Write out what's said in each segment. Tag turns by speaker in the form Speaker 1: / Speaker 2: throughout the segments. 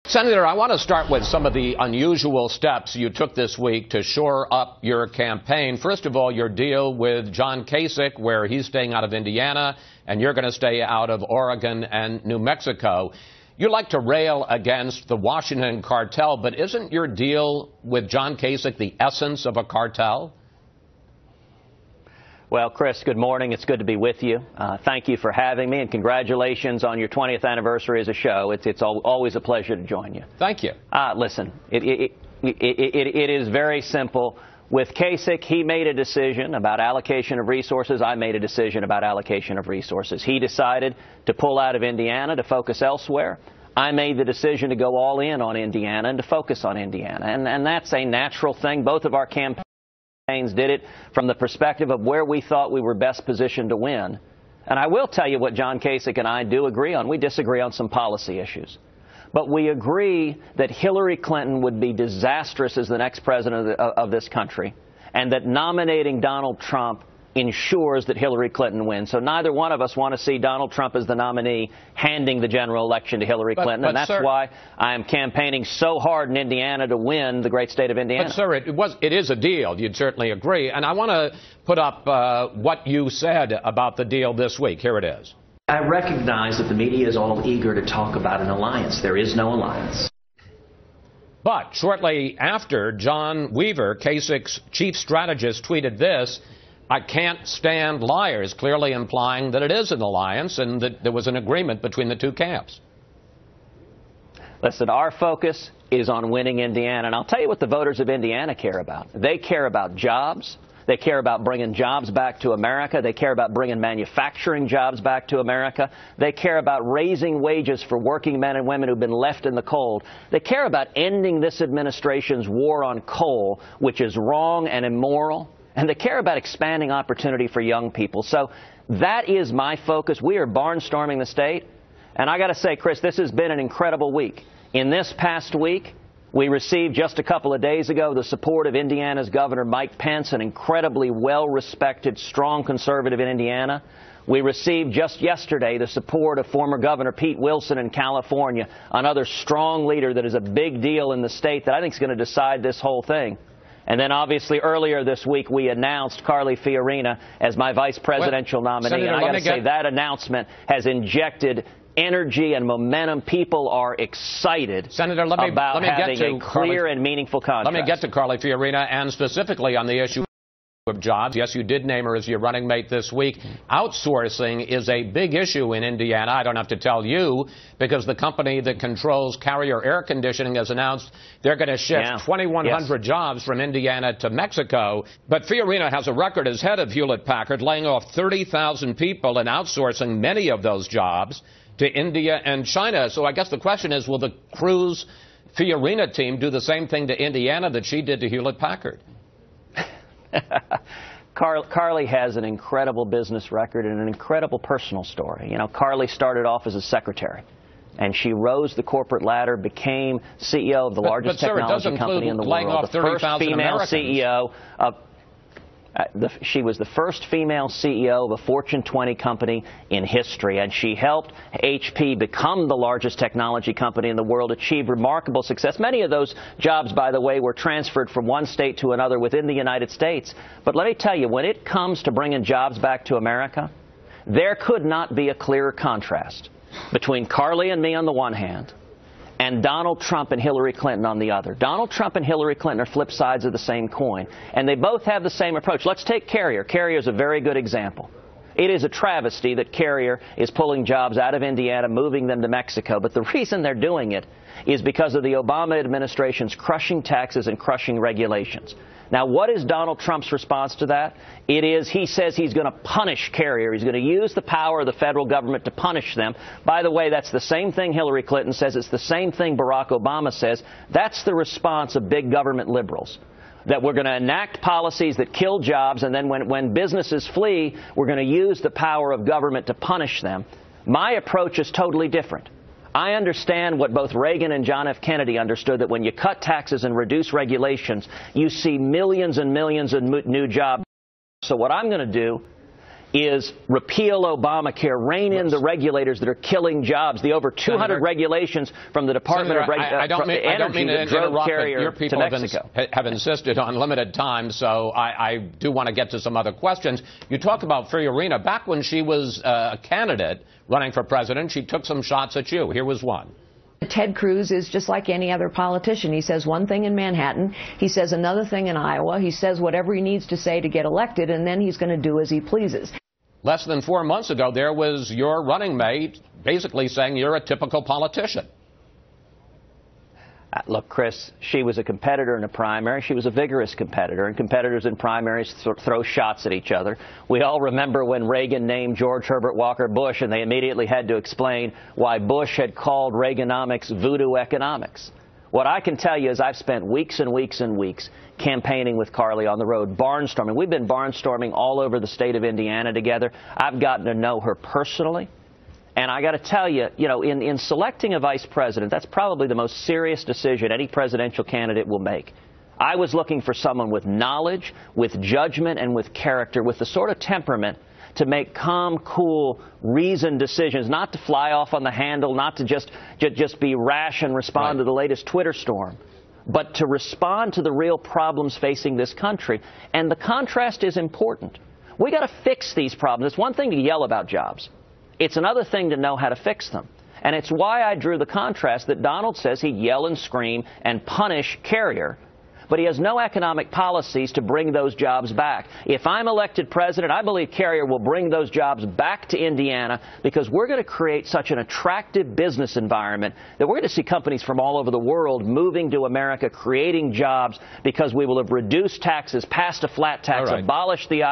Speaker 1: Senator, I want to start with some of the unusual steps you took this week to shore up your campaign. First of all, your deal with John Kasich, where he's staying out of Indiana and you're going to stay out of Oregon and New Mexico. You like to rail against the Washington cartel, but isn't your deal with John Kasich the essence of a cartel?
Speaker 2: Well, Chris, good morning. It's good to be with you. Thank you for having me, and congratulations on your 20th anniversary as a show. It's always a pleasure to join you.
Speaker 1: Thank you.
Speaker 2: Listen, it is very simple. With Kasich, he made a decision about allocation of resources. I made a decision about allocation of resources. He decided to pull out of Indiana to focus elsewhere. I made the decision to go all in on Indiana and to focus on Indiana. And that's a natural thing. Both of our campaigns did it from the perspective of where we thought we were best positioned to win. And I will tell you what John Kasich and I do agree on. We disagree on some policy issues. But we agree that Hillary Clinton would be disastrous as the next president of this country, and that nominating Donald Trump ensures that Hillary Clinton wins. So neither one of us want to see Donald Trump as the nominee handing the general election to Hillary Clinton, and that's why I am campaigning so hard in Indiana to win the great state of Indiana.
Speaker 1: But, sir, it is a deal. You'd certainly agree. And I want to put up what you said about the deal this week. Here it is.
Speaker 3: I recognize that the media is all eager to talk about an alliance. There is no alliance.
Speaker 1: But shortly after, John Weaver, Kasich's chief strategist, tweeted this: "I can't stand liars," clearly implying that it is an alliance and that there was an agreement between the two camps.
Speaker 2: Listen, our focus is on winning Indiana, and I'll tell you what the voters of Indiana care about. They care about jobs. They care about bringing jobs back to America. They care about bringing manufacturing jobs back to America. They care about raising wages for working men and women who've been left in the cold. They care about ending this administration's war on coal, which is wrong and immoral. And they care about expanding opportunity for young people. So that is my focus. We are barnstorming the state. And I got to say, Chris, this has been an incredible week. In this past week, we received just a couple of days ago the support of Indiana's Governor Mike Pence, an incredibly well-respected, strong conservative in Indiana. We received just yesterday the support of former Governor Pete Wilson in California, another strong leader that is a big deal in the state that I think is going to decide this whole thing. And then, obviously, earlier this week, we announced Carly Fiorina as my vice presidential nominee.
Speaker 1: Senator,
Speaker 2: and I got to say, that announcement has injected energy and momentum. People are excited,
Speaker 1: Senator,
Speaker 2: about having a clear and meaningful contrast.
Speaker 1: Let me get to Carly Fiorina, and specifically on the issue of jobs. Yes, you did name her as your running mate this week. Outsourcing is a big issue in Indiana. I don't have to tell you, because the company that controls Carrier Air Conditioning has announced they're going to shift 2,100 jobs from Indiana to Mexico. But Fiorina has a record as head of Hewlett-Packard, laying off 30,000 people and outsourcing many of those jobs to India and China. So I guess the question is, will the CRUZ'S Fiorina team do the same thing to Indiana that she did to Hewlett-Packard?
Speaker 2: Carly has an incredible business record and an incredible personal story. You know, Carly started off as a secretary, and she rose the corporate ladder, became CEO of the largest technology company in the world, the first female CEO of she was the first female CEO of a Fortune 20 company in history, and she helped HP become the largest technology company in the world, achieve remarkable success. Many of those jobs, by the way, were transferred from one state to another within the United States. But let me tell you, when it comes to bringing jobs back to America, there could not be a clearer contrast between Carly and me on the one hand and Donald Trump and Hillary Clinton on the other. Donald Trump and Hillary Clinton are flip sides of the same coin, and they both have the same approach. Let's take Carrier. Carrier is a very good example. It is a travesty that Carrier is pulling jobs out of Indiana, moving them to Mexico, but the reason they're doing it is because of the Obama administration's crushing taxes and crushing regulations. Now, what is Donald Trump's response to that? It is, he says he's going to punish Carrier. He's going to use the power of the federal government to punish them. By the way, that's the same thing Hillary Clinton says. It's the same thing Barack Obama says. That's the response of big government liberals, that we're going to enact policies that kill jobs, and then when businesses flee, we're going to use the power of government to punish them. My approach is totally different. I understand what both Reagan and John F. Kennedy understood, that when you cut taxes and reduce regulations, you see millions and millions of new jobs. So what I'm going to do is repeal Obamacare, rein in the regulators that are killing jobs, the over 200 regulations from the Department of Energy that drove Carrier
Speaker 1: your people
Speaker 2: to Mexico.
Speaker 1: have insisted on limited time, so I do want to get to some other questions. You talk about Fiorina. Back when she was a candidate running for president, she took some shots at you. Here was one.
Speaker 4: Ted Cruz is just like any other politician. He says one thing in Manhattan, he says another thing in Iowa, he says whatever he needs to say to get elected, and then he's going to do as he pleases.
Speaker 1: Less than 4 months ago, there was your running mate basically saying you're a typical politician.
Speaker 2: Look, Chris, she was a competitor in a primary. She was a vigorous competitor, and competitors in primaries throw shots at each other. We all remember when Reagan named George Herbert Walker Bush, and they immediately had to explain why Bush had called Reaganomics voodoo economics. What I can tell you is I've spent weeks and weeks and weeks campaigning with Carly on the road, barnstorming. We've been barnstorming all over the state of Indiana together. I've gotten to know her personally. And I got to tell you, in selecting a vice president, that's probably the most serious decision any presidential candidate will make. I was looking for someone with knowledge, with judgment, and with character, with the sort of temperament to make calm, cool, reasoned decisions, not to fly off on the handle, not to just be rash and respond to the latest Twitter storm, but to respond to the real problems facing this country. And the contrast is important. We got to fix these problems. It's one thing to yell about jobs. It's another thing to know how to fix them. And it's why I drew the contrast that Donald says he'd yell and scream and punish Carrier, but he has no economic policies to bring those jobs back. If I'm elected president, I believe Carrier will bring those jobs back to Indiana because we're going to create such an attractive business environment that we're going to see companies from all over the world moving to America, creating jobs because we will have reduced taxes, passed a flat tax, abolished the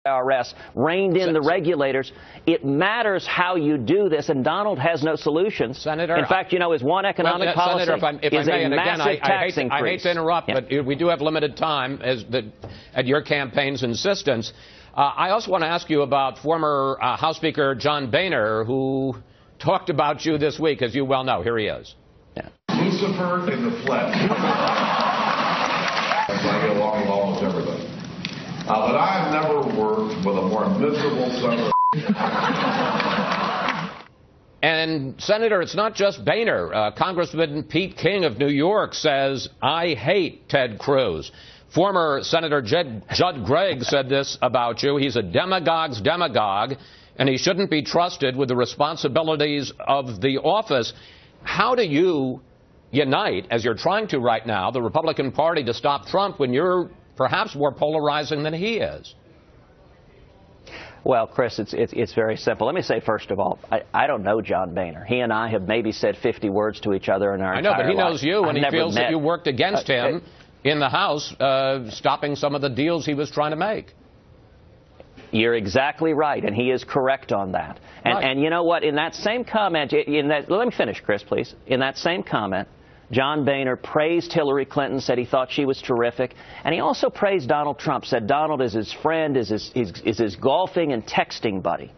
Speaker 2: IRS, reined in the regulators. It matters how you do this, and Donald has no solutions.
Speaker 1: Senator,
Speaker 2: in fact, his one economic policy
Speaker 1: Senator, if
Speaker 2: is
Speaker 1: I may,
Speaker 2: a massive tax increase.
Speaker 1: I hate to interrupt, but we do have limited time at your campaign's insistence. I also want to ask you about former House Speaker John Boehner, who talked about you this week, as you well know. Here he is.
Speaker 5: Lucifer in the flesh. I get along with almost everybody. But I've never worked with a more miserable son of
Speaker 1: And, Senator, it's not just Boehner. Congressman Pete King of New York says, I hate Ted Cruz. Former Senator Judd Gregg said this about you. He's a demagogue's demagogue, and he shouldn't be trusted with the responsibilities of the office. How do you unite, as you're trying to right now, the Republican Party to stop Trump when you're perhaps more polarizing than he is?
Speaker 2: Well, Chris, it's very simple. Let me say, first of all, I don't know John Boehner. He and I have maybe said 50 words to each other in our entire life.
Speaker 1: I know, but he knows you, and he feels that you worked against him in the House, stopping some of the deals he was trying to make.
Speaker 2: You're exactly right, and he is correct on that. And you know what? In that same comment, let me finish, Chris, please. In that same comment, John Boehner praised Hillary Clinton, said he thought she was terrific, and he also praised Donald Trump, said Donald is his friend, is his golfing and texting buddy.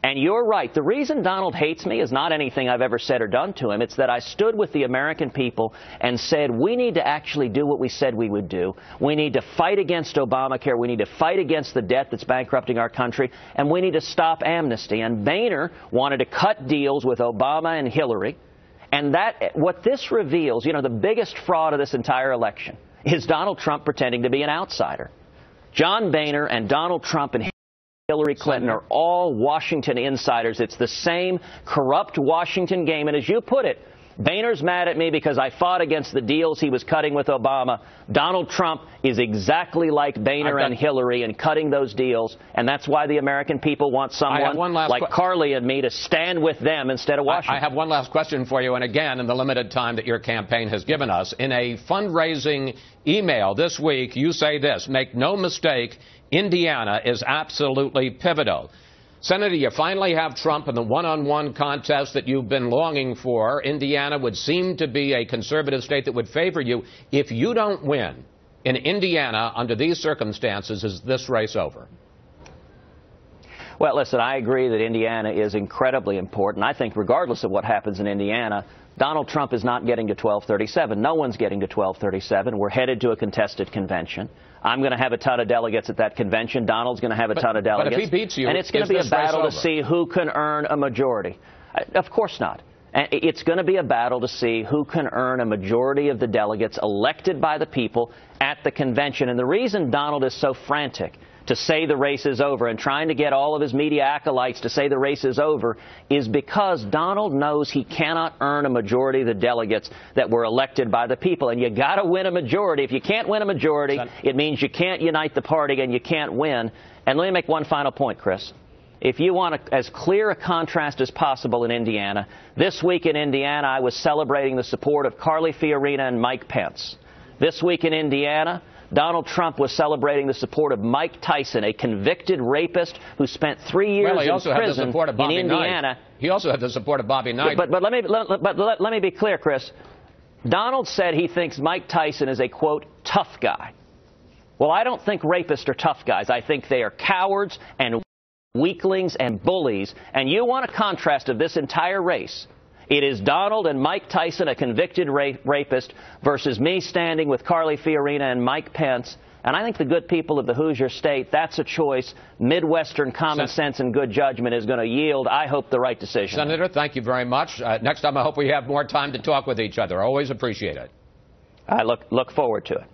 Speaker 2: And you're right. The reason Donald hates me is not anything I've ever said or done to him. It's that I stood with the American people and said we need to actually do what we said we would do. We need to fight against Obamacare. We need to fight against the debt that's bankrupting our country. And we need to stop amnesty. And Boehner wanted to cut deals with Obama and Hillary. And what this reveals, the biggest fraud of this entire election is Donald Trump pretending to be an outsider. John Boehner and Donald Trump and Hillary Clinton are all Washington insiders. It's the same corrupt Washington game. And as you put it, Boehner's mad at me because I fought against the deals he was cutting with Obama. Donald Trump is exactly like Boehner and Hillary in cutting those deals, and that's why the American people want someone like Carly and me to stand with them instead of Washington.
Speaker 1: I have one last question for you, and again, in the limited time that your campaign has given us, in a fundraising email this week, you say this: make no mistake, Indiana is absolutely pivotal. Senator, you finally have Trump in the one-on-one contest that you've been longing for. Indiana would seem to be a conservative state that would favor you. If you don't win in Indiana under these circumstances, is this race over?
Speaker 2: Well, listen, I agree that Indiana is incredibly important. I think regardless of what happens in Indiana, Donald Trump is not getting to 1237. No one's getting to 1237. We're headed to a contested convention. I'm going to have a ton of delegates at that convention. Donald's going to have a ton of delegates.
Speaker 1: But if he beats you,
Speaker 2: and it's going to be a battle to see who can earn a majority. Of course not. It's going to be a battle to see who can earn a majority of the delegates elected by the people at the convention. And the reason Donald is so frantic to say the race is over and trying to get all of his media acolytes to say the race is over is because Donald knows he cannot earn a majority of the delegates that were elected by the people. And you got to win a majority. If you can't win a majority, it means you can't unite the party and you can't win. And let me make one final point, Chris. If you want as clear a contrast as possible in Indiana, this week in Indiana, I was celebrating the support of Carly Fiorina and Mike Pence. This week in Indiana, Donald Trump was celebrating the support of Mike Tyson, a convicted rapist who spent 3 years in prison in Indiana.
Speaker 1: He also had the support of Bobby Knight.
Speaker 2: But let me be clear, Chris. Donald said he thinks Mike Tyson is a, quote, tough guy. Well, I don't think rapists are tough guys. I think they are cowards and weaklings and bullies. And you want a contrast of this entire race. It is Donald and Mike Tyson, a convicted rapist, versus me standing with Carly Fiorina and Mike Pence. And I think the good people of the Hoosier State, that's a choice. Midwestern common sense and good judgment is going to yield, I hope, the right decision.
Speaker 1: Senator, thank you very much. Next time, I hope we have more time to talk with each other. I always appreciate it.
Speaker 2: I look forward to it.